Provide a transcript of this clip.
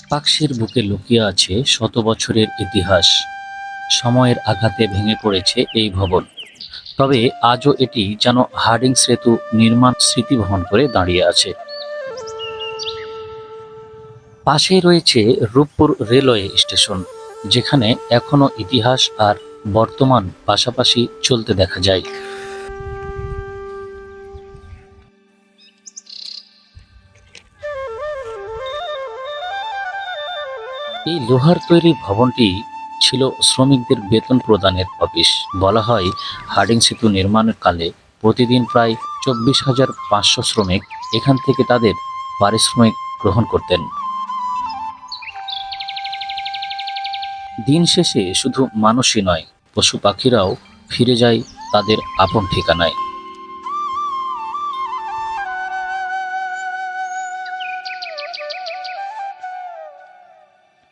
পাকশির বুকে লুকিয়ে আছে শত বছরের ইতিহাস। সময়ের আঘাতে ভেঙে পড়েছে এই ভবন, তবে আজও এটি যেন হার্ডিংস সেতু নির্মাণ স্মৃতি বহন করে দাঁড়িয়ে আছে। পাশেই রয়েছে রূপপুর রেলওয়ে স্টেশন, যেখানে এখনো ইতিহাস আর বর্তমান পাশাপাশি চলতে দেখা যায়। এই লোহার তৈরি ভবনটি ছিল শ্রমিকদের বেতন প্রদানের অফিস। বলা হয় হার্ডিং সেতু নির্মাণের কালে প্রতিদিন প্রায় 24,500 শ্রমিক এখান থেকে তাদের পারিশ্রমিক গ্রহণ করতেন। দিন শেষে শুধু মানুষই নয়, পশু পাখিরাও ফিরে যায় তাদের আপন ঠিকানায়।